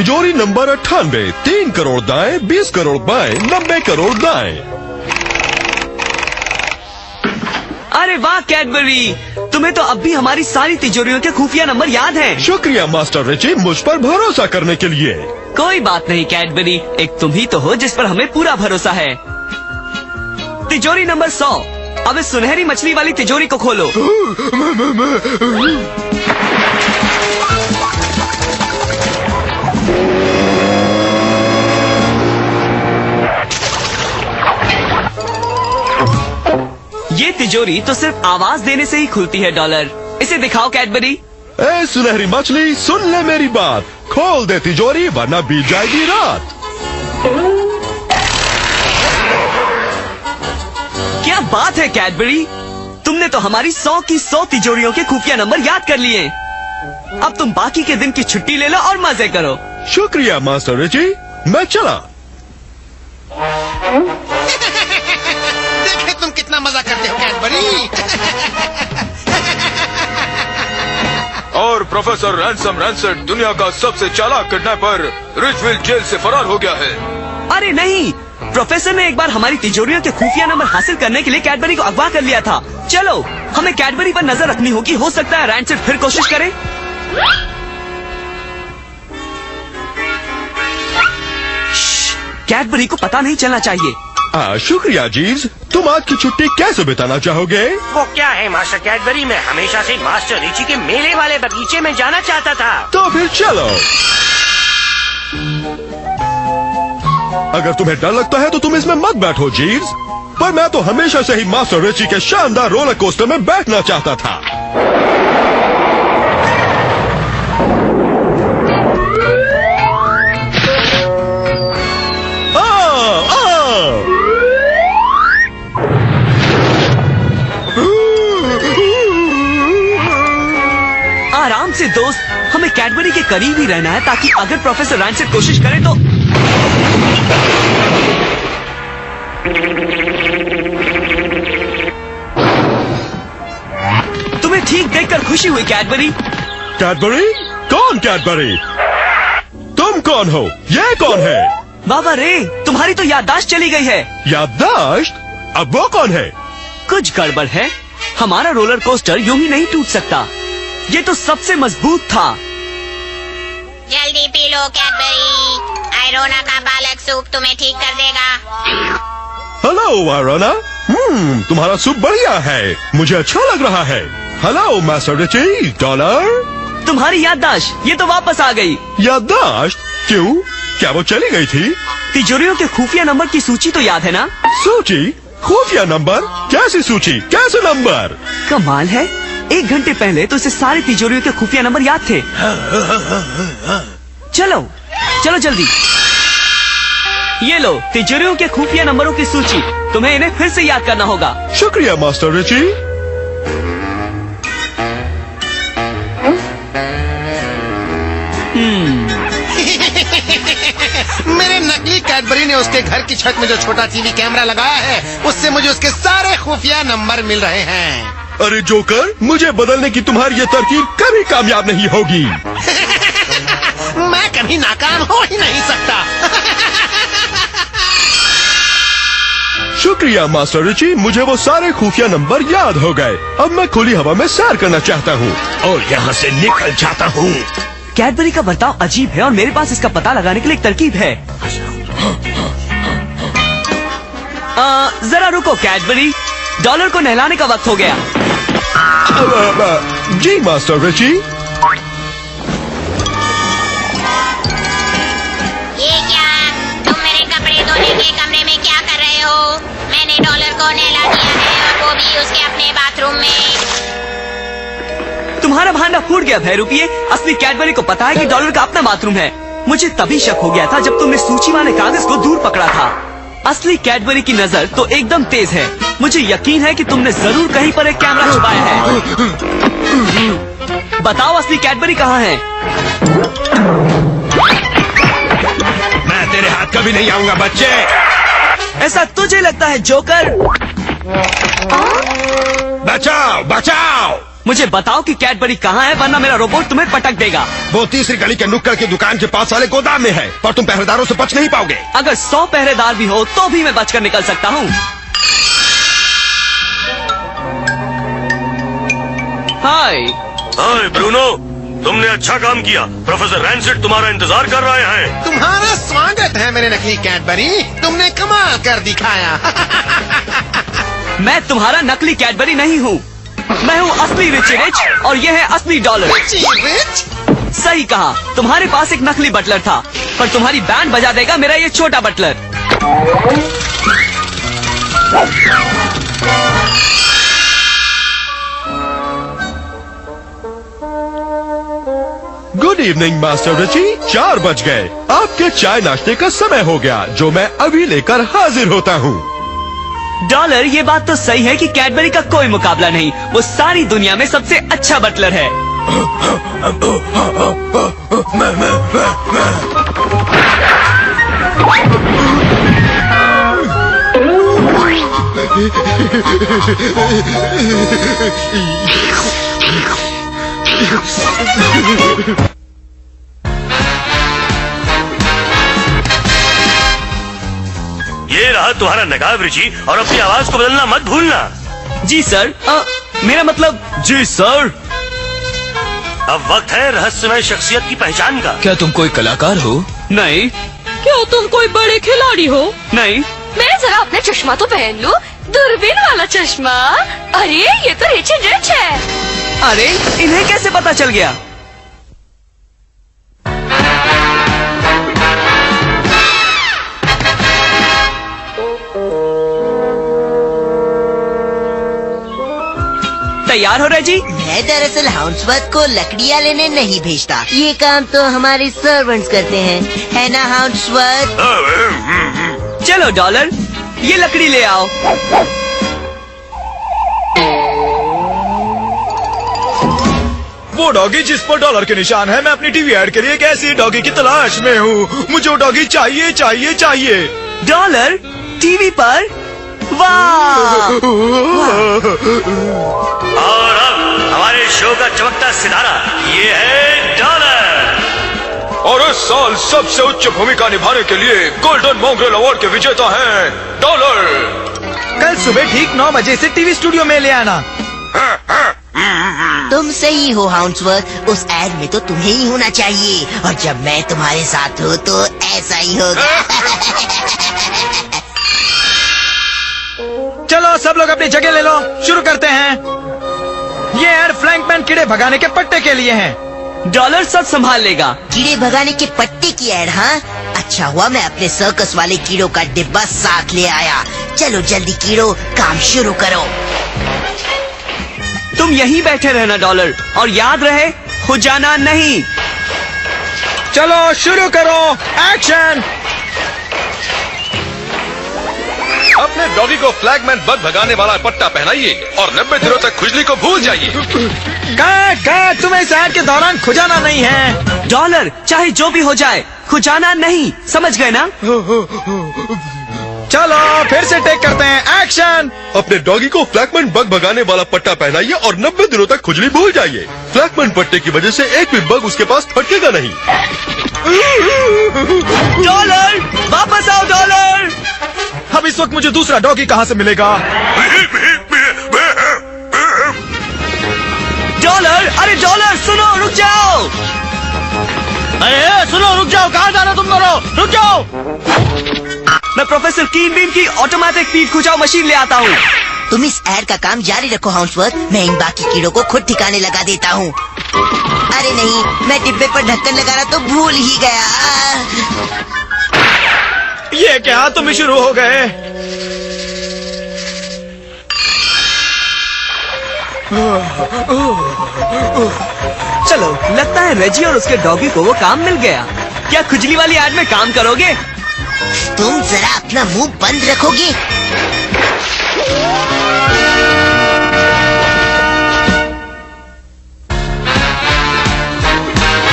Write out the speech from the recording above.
तिजोरी नंबर 98, 3 करोड़ दाएं, 20 करोड़ बाएं, 90 करोड़ दाएं। अरे वाह कैडबरी, तुम्हें तो अब भी हमारी सारी तिजोरियों के खुफिया नंबर याद हैं। शुक्रिया मास्टर रिची, मुझ पर भरोसा करने के लिए। कोई बात नहीं कैडबरी, एक तुम ही तो हो जिस पर हमें पूरा भरोसा है। तिजोरी नंबर 100, अब इस सुनहरी मछली वाली तिजोरी को खोलो। ये तिजोरी तो सिर्फ आवाज देने से ही खुलती है डॉलर। इसे दिखाओ कैडबरी। ए सुनहरी मछली, सुन ले मेरी बात, खोल दे तिजोरी वरना बीत जाएगी रात। क्या बात है कैडबरी, तुमने तो हमारी 100 की 100 तिजोरियों के खुफिया नंबर याद कर लिए। अब तुम बाकी के दिन की छुट्टी ले लो और मजे करो। शुक्रिया मास्टर रिची, मैं चला। देखे तुम कितना मजा करते हो कैडबरी। और प्रोफेसर रैंसम रैंसेट दुनिया का सबसे चालाक किडनैपर रिचविल जेल से फरार हो गया है। अरे नहीं, प्रोफेसर ने एक बार हमारी तिजोरियों के खुफिया नंबर हासिल करने के लिए कैडबरी को अगवा कर लिया था। चलो, हमें कैडबरी पर नजर रखनी होगी, हो सकता है रैंसेट फिर कोशिश करे। कैडबरी को पता नहीं चलना चाहिए। शुक्रिया जीव्स, तुम आज की छुट्टी कैसे बिताना चाहोगे? वो क्या है मास्टर कैडबरी, मैं हमेशा से मास्टर रिची के मेले वाले बगीचे में जाना चाहता था। तो फिर चलो। अगर तुम्हें डर लगता है तो तुम इसमें मत बैठो जीव्स, पर मैं तो हमेशा से ही मास्टर रिची के शानदार रोलर कोस्टर में बैठना चाहता था। आराम से दोस्त, हमें कैडबरी के करीब ही रहना है ताकि अगर प्रोफेसर रैंसेट कोशिश करे तो। तुम्हें ठीक देखकर खुशी हुई कैडबरी। कैडबरी? कौन कैडबरी? तुम कौन हो? ये कौन है? बाबा रे, तुम्हारी तो याददाश्त चली गई है। याददाश्त? अब वो कौन है? कुछ गड़बड़ है, हमारा रोलर कोस्टर यूं ही नहीं टूट सकता, ये तो सबसे मजबूत था। जल्दी पी लो कैडबरी, आयरोना का पालक सूप तुम्हें ठीक कर देगा। हेलो आयरोना, तुम्हारा सूप बढ़िया है, मुझे अच्छा लग रहा है। Hello master Richie, dollar. तुम्हारी याददाश्त ये तो वापस आ गई। याददाश्त? क्यों? क्या वो चली गई थी? तिजोरियों के खुफिया नंबर की सूची तो याद है ना? सूची? खुफिया नंबर? कैसी सूची, कैसे नंबर? कमाल है, 1 घंटे पहले तो इसे सारी तिजोरियों के खुफिया नंबर याद थे। चलो चलो जल्दी, ये लो तिजोरियों के खुफिया नंबरों की सूची, तुम्हें इन्हें फिर से याद करना होगा। शुक्रिया मास्टर रिची। मेरे नकली कैडबरी ने उसके घर की छत में जो छोटा टीवी कैमरा लगाया है, उससे मुझे उसके सारे खुफिया नंबर मिल रहे हैं। अरे जोकर, मुझे बदलने की तुम्हारी ये तरकीब कभी कामयाब नहीं होगी। मैं कभी नाकाम हो ही नहीं सकता। शुक्रिया मास्टर रिची, मुझे वो सारे खुफिया नंबर याद हो गए। अब मैं खुली हवा में सैर करना चाहता हूँ और यहाँ से निकल जाता हूँ। कैडबरी का बर्ताव अजीब है और मेरे पास इसका पता लगाने के लिए एक तरकीब है। जरा रुको कैडबरी, डॉलर को नहलाने का वक्त हो गया। जी मास्टर रिची। ये क्या, तुम मेरे कपड़े धोने के कमरे में क्या कर रहे हो? मैंने डॉलर को नहला दिया है और वो भी उसके अपने बाथरूम में। तुम्हारा भांडा फूट गया भैरूपिये, असली कैडबरी को पता है कि डॉलर का अपना बाथरूम है। मुझे तभी शक हो गया था जब तुमने सूची वाले कागज को दूर पकड़ा था। असली कैडबरी की नजर तो एकदम तेज है, मुझे यकीन है कि तुमने जरूर कहीं पर एक कैमरा छुपाया है। बताओ असली कैडबरी कहाँ है? मैं तेरे हाथ कभी नहीं आऊंगा बच्चे। ऐसा तुझे लगता है जोकर? बचाओ बचाओ, मुझे बताओ कि कैडबरी कहाँ है, वरना मेरा रोबोट तुम्हें पटक देगा। वो तीसरी गली के नुक्कड़ की दुकान के पास वाले गोदाम में है, पर तुम पहरेदारों से बच नहीं पाओगे। अगर 100 पहरेदार भी हो तो भी मैं बचकर निकल सकता हूँ। हाय ब्रूनो, तुमने अच्छा काम किया। प्रोफेसर रैनसेट तुम्हारा इंतजार कर रहे हैं। तुम्हारा स्वागत है मेरे नकली कैडबरी, तुमने कमाल कर दिखाया। मैं तुम्हारा नकली कैडबरी नहीं हूँ, मैं हूँ असली रिची रिच और ये है असली डॉलर। रिच? सही कहा, तुम्हारे पास एक नकली बटलर था, पर तुम्हारी बैंड बजा देगा मेरा ये छोटा butler. Good evening master Richie, 4 बज गए। आपके चाय नाश्ते का समय हो गया, जो मैं अभी लेकर हाजिर होता हूँ। डॉलर, ये बात तो सही है कि कैडबरी का कोई मुकाबला नहीं, वो सारी दुनिया में सबसे अच्छा बटलर है। ये रहा तुम्हारा नकाब रिची, और अपनी आवाज को बदलना मत भूलना। जी सर, मेरा मतलब। जी सर। अब वक्त है रहस्यमय शख्सियत की पहचान का। क्या तुम कोई कलाकार हो? नहीं। क्या तुम कोई बड़े खिलाड़ी हो? नहीं। मैं जरा अपना चश्मा तो पहन लूं, दूरबीन वाला चश्मा। अरे ये तो रिची रिच है। अरे इन्हें कैसे पता चल गया? तैयार हो रहे जी? मैं दरअसल हाउंसवर्थ को लकड़ियाँ लेने नहीं भेजता, ये काम तो हमारे सर्वेंट्स करते हैं, है ना हाउंसवर्थ? चलो डॉलर, ये लकड़ी ले आओ। वो डॉगी जिस पर डॉलर के निशान है, मैं अपनी टीवी ऐड के लिए एक ऐसी डॉगी की तलाश में हूँ। मुझे वो डॉगी चाहिए चाहिए चाहिए। डॉलर टीवी पर? वाह! और अब हमारे शो का चमकता सितारा, ये है डॉलर। और इस साल सबसे उच्च भूमिका निभाने के लिए गोल्डन मॉन्ग्रेल अवार्ड के विजेता हैं डॉलर। कल सुबह ठीक 9 बजे से टीवी स्टूडियो में ले आना। तुम सही हो हाउंसवर्थ, उस एड में तो तुम्हें ही होना चाहिए, और जब मैं तुम्हारे साथ हूँ तो ऐसा ही होगा। चलो सब लोग अपनी जगह ले लो, शुरू करते हैं। ये एड फ्लैंकमैन कीड़े भगाने के पट्टे के लिए है। डॉलर सब संभाल लेगा। कीड़े भगाने के पट्टे की एड? हाँ, अच्छा हुआ मैं अपने सर्कस वाले कीड़ों का डिब्बा साथ ले आया। चलो जल्दी कीड़ों, काम शुरू करो। तुम यहीं बैठे रहना डॉलर, और याद रहे हो जाना नहीं। चलो शुरू करो, एक्शन। अपने डॉगी को फ्लैगमैन बग भगाने वाला पट्टा पहनाइए और 90 दिनों तक खुजली को भूल जाइए। कहा तुम्हें इस एड के दौरान खुजाना नहीं है। डॉलर, चाहे जो भी हो जाए, खुजाना नहीं, समझ गए ना? चलो फिर से टेक करते हैं, एक्शन। अपने डॉगी को फ्लैगमैन बग भगाने वाला पट्टा पहनाइए और 90 दिनों तक खुजली भूल जाइए। फ्लैगमैन पट्टे की वजह से एक भी बग उसके पास फटकेगा नहीं। डॉलर, वापस आओ डॉलर। अब इस वक्त मुझे दूसरा डॉगी कहाँ से मिलेगा? डॉलर, अरे डॉलर सुनो, रुक जाओ। अरे सुनो, रुक जाओ, कहाँ जा रहे हो तुम दोनों? रुक जाओ। मैं प्रोफेसर कीन बीन की ऑटोमेटिक फीड खुजाओ मशीन ले आता हूँ। तुम इस एड का काम जारी रखो हाउंसवर्थ, मैं इन बाकी कीड़ों को खुद ठिकाने लगा देता हूँ। अरे नहीं, मैं डिब्बे पर ढक्कन लगाना तो भूल ही गया। ये क्या, तुम भी शुरू हो गए? चलो, लगता है रेजी और उसके डॉगी को वो काम मिल गया। क्या खुजली वाली एड में काम करोगे? तुम जरा अपना मुंह बंद रखोगे?